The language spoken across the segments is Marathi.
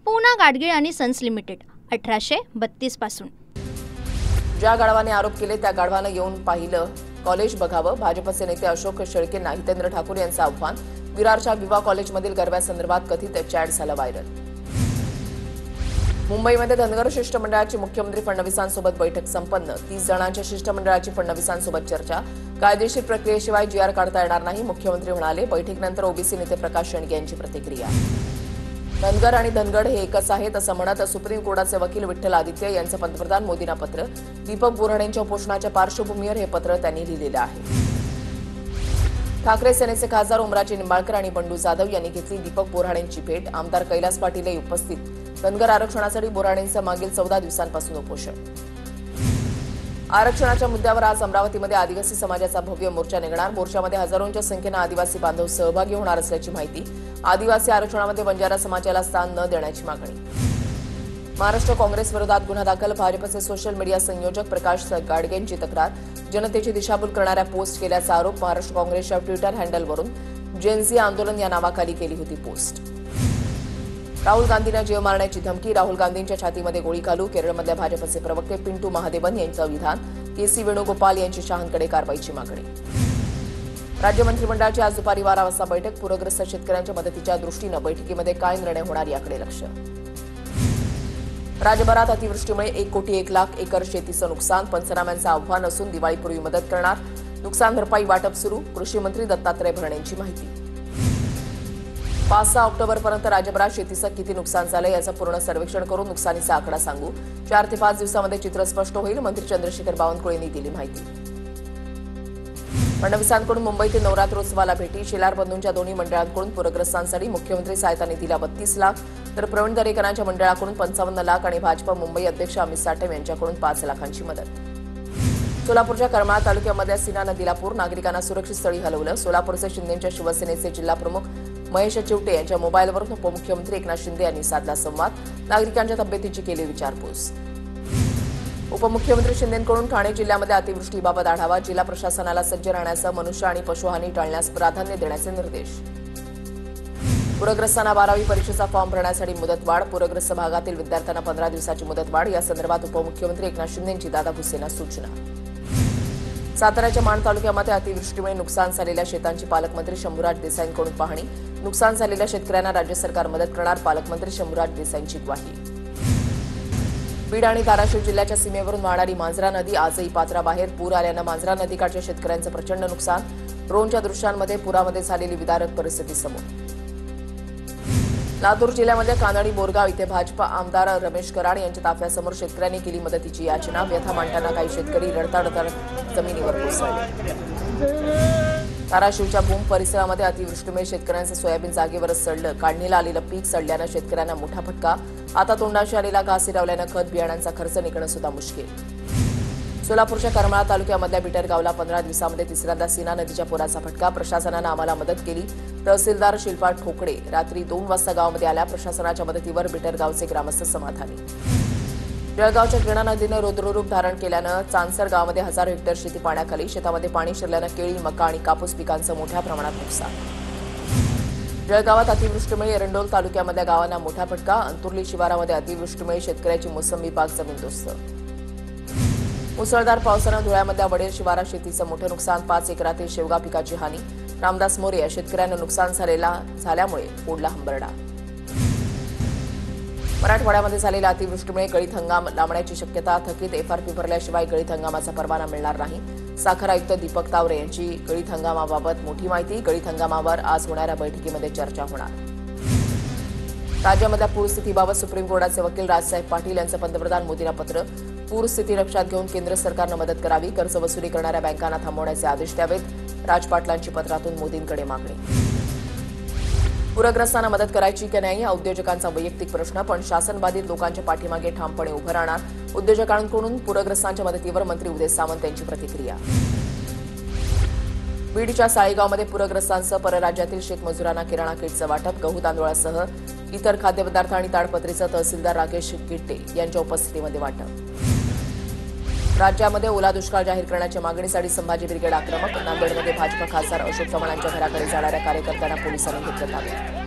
पूना गाडगीळ आणि सन्स लिमिटेड 1832 पासून। ज्या गाढवाने आरोप केले त्या गाढवानं येऊन पाहिलं कॉलेज बघावं। भाजपचे नेते अशोक शेळकेंना हितेंद्र ठाकूर यांचं आव्हान। विरारच्या विवा कॉलेजमधील गरब्यासंदर्भात कथित चॅट झालं व्हायरल। मुंबईमध्ये धनगर शिष्टमंडळाची मुख्यमंत्री फडणवीसांसोबत बैठक संपन्न। 30 जणांच्या शिष्टमंडळाची फडणवीसांसोबत चर्चा। कायदेशीर प्रक्रियेशिवाय जीआर काढता येणार नाही, मुख्यमंत्री म्हणाले। बैठकीनंतर ओबीसी नेते प्रकाश शेंडगे यांची प्रतिक्रिया। धनगर आणि धनगड हे एकच आहेत असं म्हणत सुप्रीम कोर्टाचे वकील विठ्ठल आदित्य यांचं पंतप्रधान मोदींना पत्र। दीपक बोऱ्हाडेंच्या उपोषणाच्या पार्श्वभूमीवर हे पत्र त्यांनी लिहिलेलं आहे। ठाकरे सेनेचे खासदार ओमराजे निंबाळकर आणि बंडू जाधव यांनी घेतली दीपक बोऱ्हाडेंची भेट। आमदार कैलास पाटील उपस्थित। धनगर आरक्षणासाठी बोऱ्हाडेंचं मागील 14 दिवसांपासून उपोषण। आरक्षणाच्या मुद्द्यावर आज अमरावतीमध्ये आदिवासी समाजाचा भव्य मोर्चा निघणार। मोर्चामध्ये हजारोंच्या संख्येनं आदिवासी बांधव सहभागी होणार असल्याची माहिती। आदिवासी आरक्षणामध्ये बंजारा समाजाला स्थान न देण्याची मागणी। महाराष्ट्र काँग्रेस विरोधात गुन्हा दाखल। भाजपचे सोशल मीडिया संयोजक प्रकाश गाडगेंची तक्रार। जनतेची दिशाभूल करणाऱ्या पोस्ट केल्याचा आरोप। महाराष्ट्र काँग्रेसच्या ट्विटर हँडलवरून जेनझी आंदोलन या नावाखाली केली होती पोस्ट। राहुल गांधींना जीव मारण्याची धमकी। राहुल गांधींच्या छातीमध्ये गोळी घालू। केरळमधल्या भाजपचे प्रवक्ते पिंटू महादेवन यांचं विधान। केसी वेणुगोपाल यांची शहांकडे कारवाईची मागणी। राज्य मंत्रिमंडळाची आज दुपारी 12 वाजता बैठक। पूरग्रस्त शेतकऱ्यांच्या मदतीच्या दृष्टीनं बैठकीमध्ये काय निर्णय होणार याकडे लक्ष। राज्यभरात अतिवृष्टीमुळे 1 कोटी 1 लाख एकर शेतीचं नुकसान। पंचनाम्यांचं आव्हान असून दिवाळीपूर्वी मदत करणार। नुकसान भरपाई वाटप सुरू। कृषी मंत्री दत्तात्रय भरणेंची माहिती। 5-6 ऑक्टोबरपर्यंत राज्यभरात शेतीचं किती नुकसान झालं याचं पूर्ण सर्वेक्षण करून नुकसानीचा आकडा सांगू। 4 ते 5 दिवसांमध्ये चित्र स्पष्ट होईल, मंत्री चंद्रशेखर बावनकुळे यांनी दिली माहिती। फडणवीसांकडून मुंबईतील नवरात्रोत्सवाला भेटी। शेलार बंधूंच्या दोन्ही मंडळांकडून पूरग्रस्तांसाठी मुख्यमंत्री सहायता निधीला 32 लाख, तर प्रवीण दरेकरांच्या मंडळाकडून 55 लाख आणि भाजपा मुंबई अध्यक्ष अमित साठे यांच्याकडून 5 लाखांची मदत। सोलापूरच्या करमाळा तालुक्यामध्ये सीना नदीला पूर। नागरिकांना सुरक्षित स्थळी हलवलं। सोलापूरचे शिंदेच्या शिवसेनेचे जिल्हा प्रमुख महेश चिवटे यांच्या मोबाईलवरून उपमुख्यमंत्री एकनाथ शिंदे यांनी साधला संवाद। नागरिकांच्या तब्येतीची केली विचारपूस। उपमुख्यमंत्री शिंदेंकडून ठाणे जिल्ह्यामध्ये अतिवृष्टीबाबत आढावा। जिल्हा प्रशासनाला सज्ज राहण्यासह मनुष्य आणि पशुहानी टाळण्यास प्राधान्य देण्याचे निर्देश। पूरग्रस्तांना 12वी परीक्षेचा फॉर्म भरण्यासाठी मुदतवाढ। पूरग्रस्त भागातील विद्यार्थ्यांना 15 दिवसाची मुदतवाढ। या संदर्भात उपमुख्यमंत्री एकनाथ शिंदेंची दादा भुसेंना सूचना। साताऱ्याच्या माण तालुक्यामध्ये अतिवृष्टीमुळे नुकसान झालेल्या शेतांची पालकमंत्री शंभूराज देसाईंकडून पाहणी। नुकसान झालेल्या शेतकऱ्यांना राज्य सरकार मदत करणार। पालकमंत्री शंभूराज देसाईंची ग्वाही। बीड आणि धाराशिव जिल्ह्याच्या सीमेवरून वाहणारी मांजरा नदी आजही पात्राबाहेर। पूर आल्यानं मांजरा नदीकाठच्या शेतकऱ्यांचं प्रचंड नुकसान। ड्रोनच्या दृश्यांमध्ये पुरामध्ये झालेली विदारक परिस्थिती समोर। लातूर जिल्ह्यामध्ये कानडी बोरगाव इथे भाजपा आमदार रमेश कराड यांच्या ताफ्यासमोर शेतकऱ्यांनी केली मदतीची याचना। व्यथा मांडताना काही शेतकरी रडताडता जमिनीवर कोसळले। धाराशिवच्या भूम परिसरामध्ये अतिवृष्टीमुळे शेतकऱ्यांचं सोयाबीन जागेवरच सडलं। काढणीला आलेलं पीक सडल्यानं शेतकऱ्यांना मोठा फटका। आता तोंडाशी आलेला घास हिरावल्यानं खत बियाणांचा खर्च निघणं सुद्धा मुश्किल। सोलापूरच्या करमाळा तालुक्यामधल्या बिटरगावला 15 दिवसांमध्ये तिसऱ्यांदा सीना नदीच्या पुराचा फटका। प्रशासनानं आम्हाला मदत केली। तहसीलदार शिल्पा ठोकडे रात्री 2 वाजता गावामध्ये आल्या। प्रशासनाच्या मदतीवर बिटरगावचे ग्रामस्थ समाधानी। जळगावच्या गिरणा नदीनं रौद्ररूप धारण केल्यानं चांसर गावामध्ये हजारो हेक्टर शेती पाण्याखाली। शेतामध्ये पाणी शिरल्यानं केळी, मका आणि कापूस पिकांचं मोठ्या प्रमाणात नुकसान। जळगावात अतिवृष्टीमुळे एरंडोल तालुक्यामधल्या गावांना मोठा फटका। अंतुर्ली शिवारामध्ये अतिवृष्टीमुळे शेतकऱ्याची मोसंबी बाग जमीनदोस्त। मुसळधार पावसानं धुळ्यामधल्या वडेर शिवारात शेतीचं मोठं नुकसान। 5 एकरातील शेवगा पिकाची हानी। रामदास मोरे या शेतकऱ्यांना नुकसान झाल्यामुळे फोडला हंबरडा। मराठवाड्यामध्ये झालेल्या अतिवृष्टीमुळे गळीत हंगाम लांबण्याची शक्यता। थकीत एफआरपी भरल्याशिवाय गळीत हंगामाचा परवाना मिळणार नाही। साखर आयुक्त दीपक तावरे यांची गळीत हंगामाबाबत मोठी माहिती। गळीत हंगामावर आज होणाऱ्या बैठकीमध्ये चर्चा होणार। राज्यामधल्या पूरस्थितीबाबत सुप्रीम कोर्टाचे वकील राजसाहेब पाटील यांचं पंतप्रधान मोदींना पत्र। पूरस्थिती लक्षात घेऊन केंद्र सरकारनं मदत करावी। कर्ज वसुली करणाऱ्या बँकांना थांबवण्याचे आदेश द्यावेत। राज पाटलांची पत्रातून मोदींकडे मागणी। पूरग्रस्तांना मदत करायची की नाही हा उद्योजकांचा वैयक्तिक प्रश्न, पण शासन बाधित लोकांच्या पाठीमागे ठामपणे उभं राहणार। उद्योजकांकडून पूरग्रस्तांच्या मदतीवर मंत्री उदय सामंत यांची प्रतिक्रिया। बीडच्या साळेगावमध्ये पूरग्रस्तांसह परराज्यातील शेतमजुरांना किराणा किटचं वाटप। गहू तांदूळासह इतर खाद्यपदार्थ आणि ताडपत्रीचं तहसीलदार राकेश गिट्टे यांच्या उपस्थितीमध्ये वाटप। राज्यामध्ये ओला दुष्काळ जाहीर करण्याच्या मागणीसाठी संभाजी ब्रिगेड आक्रमक। नांदेडमध्ये भाजपा खासदार अशोक चव्हाण यांच्या घराकडे जाणाऱ्या कार्यकर्त्यांना पोलिसांनी घेतलं ताब्यात।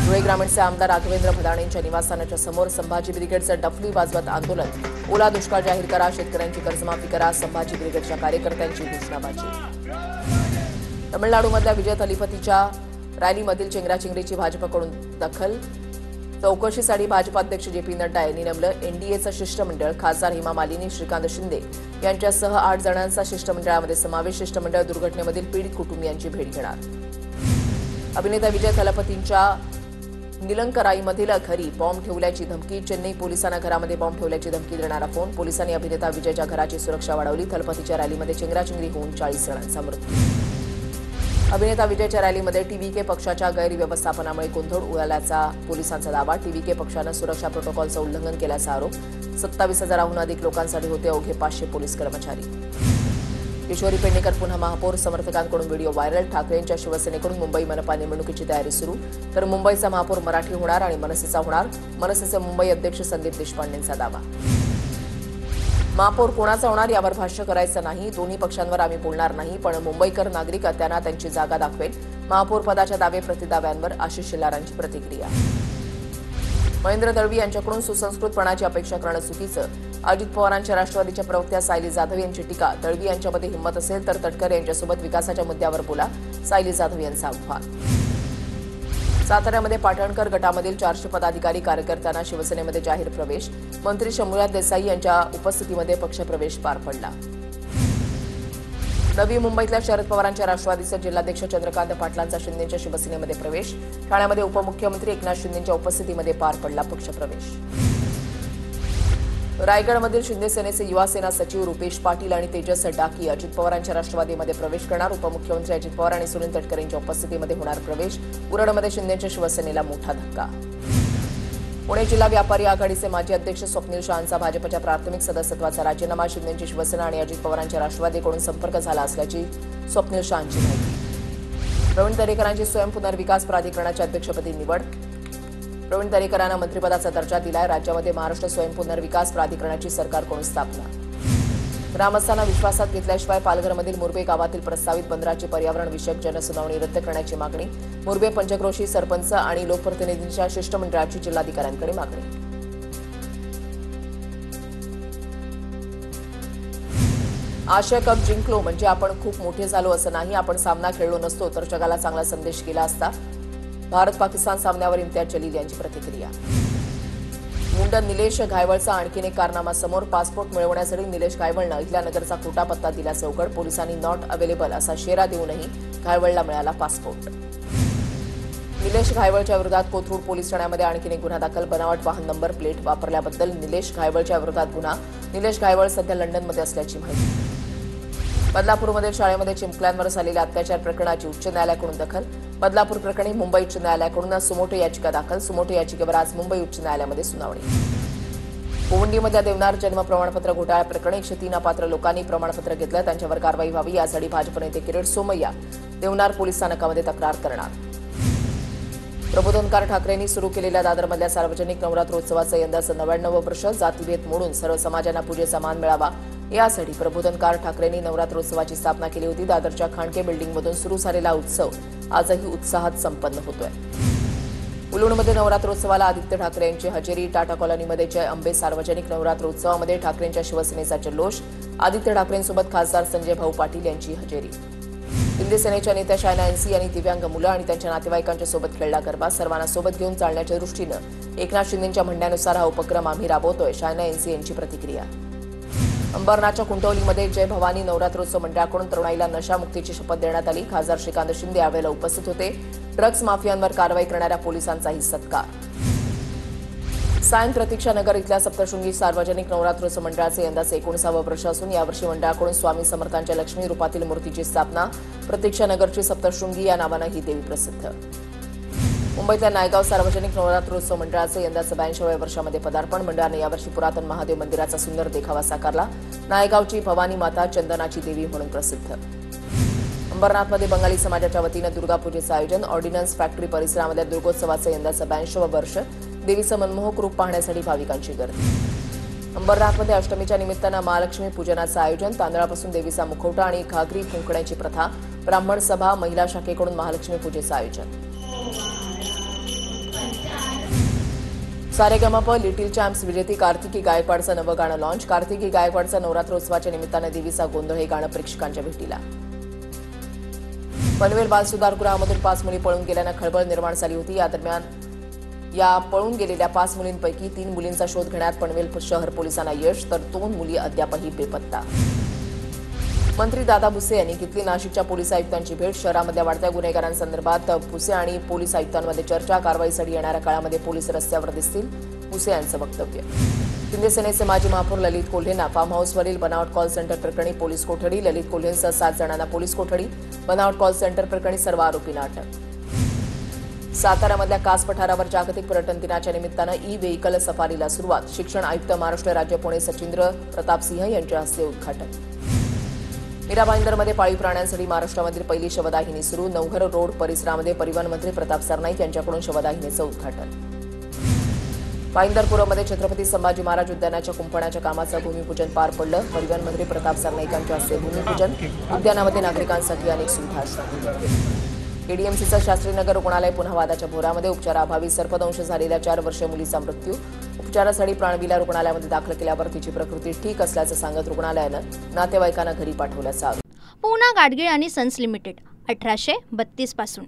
धुळे ग्रामीणचे आमदार राघवेंद्र भदाणेंच्या निवासस्थानाच्या समोर संभाजी ब्रिगेडचं डफली वाजवत आंदोलन. ओला दुष्काळ जाहीर करा, शेतकऱ्यांची कर्जमाफी करा, संभाजी ब्रिगेडच्या कार्यकर्त्यांची घोषणाबाजी. तमिळनाडूमधल्या विजय थलिपतीच्या रॅलीमधील चेंगराचेंगरीची भाजपकडून दखल. चौकशीसाठी भाजप अध्यक्ष जे पी नड्डा यांनी नेमलं एनडीएचं शिष्टमंडळ. खासदार हेमा मालिनी, श्रीकांत शिंदे यांच्यासह 8 जणांचा शिष्टमंडळामध्ये समावेश. शिष्टमंडळ दुर्घटनेमधील पीडित कुटुंबियांची भेट घेणार. अभिनेता विजय थलपतींच्या निलंकराईमधील घरी बॉम्ब ठेवल्याची धमकी. चेन्नई पोलिसांना घरामध्ये बॉम्ब ठेवल्याची धमकी देणारा फोन. पोलिसांनी अभिनेता विजयच्या घराची सुरक्षा वाढवली. थलपतीच्या रॅलीमध्ये चेंगराचेंगरी होऊन 40 जणांचा मृत्यू. अभिनेता विजयच्या रॅलीमध्ये टीव्हीके पक्षाच्या गैरव्यवस्थापनामुळे गोंधळ उडाल्याचा पोलिसांचा दावा. टीव्हीके पक्षानं सुरक्षा प्रोटोकॉलचं उल्लंघन केल्याचा आरोप. 27,000हून अधिक लोकांसाठी होते अवघे 500 पोलीस कर्मचारी. किशोरी पेडणेकर पुन्हा महापौर. समर्थकांकडून व्हिडिओ व्हायरल. ठाकरेंच्या शिवसेनेकडून मुंबई मनपा निवडणुकीची तयारी सुरू. तर मुंबईचा महापौर मराठी होणार आणि मनसेचा होणार. मनसेचे मुंबई अध्यक्ष संदीप देशपांडेंचा दावा. महापौर कोणाचा होणार यावर भाष्य करायचं नाही. दोन्ही पक्षांवर आम्ही बोलणार नाही, पण मुंबईकर नागरिक त्यांना त्यांची जागा दाखवेल. महापौर पदाच्या दावे प्रतिदाव्यांवर आशिष शेलारांची प्रतिक्रिया. महेंद्र दळवी यांच्याकडून सुसंस्कृतपणाची अपेक्षा करणं चुकीचं. अजित पवारांच्या राष्ट्रवादीच्या प्रवक्त्या सायली जाधव यांची टीका. दळवी यांच्यामध्ये हिंमत असेल तर तटकरे यांच्यासोबत विकासाच्या मुद्द्यावर बोला. सायली जाधव यांचा आव्हान. साताऱ्यामध्ये पाटणकर गटामधील 400 पदाधिकारी कार्यकर्त्यांना शिवसेनेमध्ये जाहीर प्रवेश. मंत्री शंभूराज देसाई यांच्या उपस्थितीमध्ये पक्षप्रवेश पार पडला. नवी मुंबईतल्या शरद पवारांच्या राष्ट्रवादीचे जिल्हाध्यक्ष चंद्रकांत पाटलांचा शिंदेच्या शिवसेनेमध्ये प्रवेश. ठाण्यामध्ये उपमुख्यमंत्री एकनाथ शिंदेच्या उपस्थितीमध्ये पार पडला पक्षप्रवेश. रायगडमधील शिंदे सेनेचे युवा सेना सचिव रुपेश पाटील आणि तेजस डाकी अजित पवारांच्या राष्ट्रवादीमध्ये प्रवेश करणार. उपमुख्यमंत्री अजित पवार आणि सुनील तटकरे यांच्या उपस्थितीमध्ये होणार प्रवेश. उरणमध्ये शिंदेच्या शिवसेनेला मोठा धक्का. पुणे जिल्हा व्यापारी आघाडीचे माजी अध्यक्ष स्वप्नील शहांचा भाजपच्या प्राथमिक सदस्यत्वाचा राजीनामा. शिंदेची शिवसेना आणि अजित पवारांच्या राष्ट्रवादीकडून संपर्क झाला असल्याची स्वप्नील शहांची माहिती. प्रवीण दरेकरांची स्वयं पुनर्विकास प्राधिकरणाच्या अध्यक्षपदी निवड. प्रवीण दरेकरांना मंत्रिपदाचा दर्जा दिलाय. राज्यामध्ये महाराष्ट्र स्वयं पुनर्विकास प्राधिकरणाची सरकारकडून स्थापना. ग्रामस्थांना विश्वासात घेतल्याशिवाय पालघरमधील मुरबे गावातील प्रस्तावित बंदराची पर्यावरणविषयक जनसुनावणी रद्द करण्याची मागणी. मुरबे पंचक्रोशी सरपंच आणि लोकप्रतिनिधींच्या शिष्टमंडळाची जिल्हाधिकाऱ्यांकडे मागणी. आशिया कप जिंकलो म्हणजे आपण खूप मोठे झालो असं नाही. आपण सामना खेळलो नसतो तर जगाला चांगला संदेश गेला असता. भारत पाकिस्तान सामन्यावर इम्तियाज जलील यांची प्रतिक्रिया. मुंडन निलेश घायवळचा आणखीन एक कारनामा समोर. पासपोर्ट मिळवण्यासाठी निलेश घायवळनं इथल्या नगरचा खोटा पत्ता दिल्याचं उघड. पोलिसांनी नॉट अवेलेबल असा शेरा देऊनही घायवळला मिळाला पासपोर्ट. निलेश घायवळच्या विरोधात कोथरूड पोलीस ठाण्यामध्ये आणखीन एक गुन्हा दाखल. बनावट वाहन नंबर प्लेट वापरल्याबद्दल निलेश घायवळच्या विरोधात गुन्हा. निलेश घायवळ सध्या लंडनमध्ये असल्याची माहिती. बदलापूरमधील शाळेमध्ये चिमुकल्यांवर झालेल्या अत्याचार प्रकरणाची उच्च न्यायालयाकडून दखल. बदलापूर प्रकरणी मुंबई उच्च न्यायालयाकडून सुमोटो याचिका दाखल. सुमोटो याचिकेवर आज मुंबई उच्च न्यायालयामध्ये सुनावणी. गोवंडीमध्ये देवनार जन्म प्रमाणपत्र घोटाळा प्रकरणी 103 अपात्र लोकांनी प्रमाणपत्र घेतलं. त्यांच्यावर कारवाई व्हावी यासाठी भाजप नेते किरीट सोमय्या देवनार पोलीस स्थानकामध्ये तक्रार करणार. प्रबोधनकार ठाकरेंनी सुरू केलेल्या दादरमधल्या सार्वजनिक नवरात्रोत्सवाचं यंदाचं 99वं वर्ष. जातीभेद मोडून सर्व समाजांना पूजेचा मान मिळावा यासाठी प्रबोधनकार ठाकरेंनी नवरात्रोत्सवाची स्थापना केली होती. दादरच्या खांडके बिल्डिंगमधून सुरू झालेला उत्सव आजही उत्साहात संपन्न होतोय. मुलुंडमध्ये नवरात्रोत्सवाला आदित्य ठाकरे यांची हजेरी. टाटा कॉलनीमध्ये जय अंबे सार्वजनिक नवरात्रोत्सवामध्ये ठाकरेंच्या शिवसेनेचा जल्लोष. आदित्य ठाकरेंसोबत खासदार संजय भाऊ पाटील यांची हजेरी. हिंदी सेनेच्या नेत्या शायना एनसी यांनी दिव्यांग मुलं आणि त्यांच्या नातेवाईकांच्या सोबत खेळला गरबा. सर्वांना सोबत घेऊन चालण्याच्या दृष्टीनं एकनाथ शिंदेंच्या म्हणण्यानुसार हा उपक्रम आम्ही राबवतोय. शायना एनसी यांची प्रतिक्रिया. अंबरनाथच्या कुंटवलीमध्ये जय भवानी नवरात्रोत्सव मंडळाकडून तरुणाईला नशामुक्तीची शपथ देण्यात आली. खासदार श्रीकांत शिंदे यावेळेला उपस्थित होते. ड्रग्ज माफियांवर कारवाई करणाऱ्या पोलिसांचाही सत्कार. सायन प्रतीक्षानगर इथल्या सप्तशृंगी सार्वजनिक नवरात्रोत्सव मंडळाचे यंदाचे 19वे वर्ष असून यावर्षी मंडळाकडून स्वामी समर्थांच्या लक्ष्मी रूपातील मूर्तीची स्थापना. प्रतीक्षानगरची सप्तशृंगी या नावानं ही देवी प्रसिद्ध. मुंबईतल्या नायगाव सार्वजनिक नवरात्रोत्सव मंडळाचे यंदाचं 82व्या वर्षामध्ये पदार्पण. मंडळाने यावर्षी पुरातन महादेव मंदिराचा सुंदर देखावा साकारला. नायगावची भवानी माता चंदनाची देवी म्हणून प्रसिद्ध. अंबरनाथमध्ये बंगाली समाजाच्या वतीनं दुर्गापूजेचं आयोजन. ऑर्डिनन्स फॅक्टरी परिसरामध्ये दुर्गोत्सवाचं यंदाचं 82वं वर्ष. देवीचं मनमोहक रूप पाहण्यासाठी भाविकांची गर्दी. अंबरनाथमध्ये अष्टमीच्या निमित्तानं महालक्ष्मी पूजनाचं आयोजन. तांदळापासून देवीचा मुखवटा आणि घागरी फुंकण्याची प्रथा. ब्राह्मण सभा महिला शाखेकडून महालक्ष्मी पूजेचं आयोजन. सारेगमप लिटिल चॅम्प्स विजेती कार्तिकी गायकवाडचं नवं गाणं लॉन्च. कार्तिकी गायकवाडचं नवरात्रोत्सवाच्या निमित्तानं देवीचा गोंधळ हे गाणं प्रेक्षकांच्या भेटीला. पनवेल बालसुधारगृहामधून 5 मुली पळून गेल्यानं खळबळ निर्माण झाली होती. या दरम्यान या पळून गेलेल्या 5 मुलींपैकी 3 मुलींचा शोध घेण्यात पनवेल शहर पोलिसांना यश, तर 2 मुली अद्यापही बेपत्ता. मंत्री दादा भुसे यांनी घेतली नाशिकच्या पोलीस आयुक्तांची भेट. शहरामधल्या वाढत्या गुन्हेगारांसंदर्भात भुसे आणि पोलीस आयुक्तांमध्ये चर्चा. कारवाईसाठी येणाऱ्या काळामध्ये पोलीस रस्त्यावर दिसतील, भुसे यांचं वक्तव्य. शिंदे सेनेचे माजी महापौर ललित कोल्हेंना फार्म हाऊसवरील बनावट कॉल सेंटर प्रकरणी पोलीस कोठडी. ललित कोल्हेंसह 7 जणांना पोलीस कोठडी. बनावट कॉल सेंटर प्रकरणी सर्व आरोपींना अटक. साताऱ्यामधल्या कास पठारावर जागतिक पर्यटन दिनाच्या निमित्तानं ई व्हेईकल सफारीला सुरुवात. शिक्षण आयुक्त महाराष्ट्र राज्य पुणे सचिंद्र प्रताप सिंह यांच्या हस्ते उद्घाटन. मीरा भाईंदरमध्ये पाळीव प्राण्यांसाठी महाराष्ट्रामधील पहिली शवदाहिनी सुरू. नवघर रोड परिसरामध्ये परिवहन मंत्री प्रताप सरनाईक यांच्याकडून शवदाहिनीचं उद्घाटन. भाईंदरपुरमध्ये छत्रपती संभाजी महाराज उद्यानाच्या कुंपणाच्या कामाचं भूमिपूजन पार पडलं. परिवहन मंत्री प्रताप सरनाईक यांच्या हस्ते भूमिपूजन. उद्यानामध्ये नागरिकांसाठी अनेक सुविधा. केडीएमसीचं शास्त्रीनगर रुग्णालय पुन्हा वादाच्या भोरामध्ये. उपचाराअभावी सर्पदंश झालेल्या 4 वर्षीय मुलीचा मृत्यू. उपचारासाठी प्राणविला रुग्णालयामध्ये दाखल केल्यावर तिची प्रकृती ठीक असल्याचं सांगत रुग्णालयानं नातेवाईकांना घरी पाठवल्याचा आरोप. पूना गाडगीळ आणि सन्स लिमिटेड 1832 पासून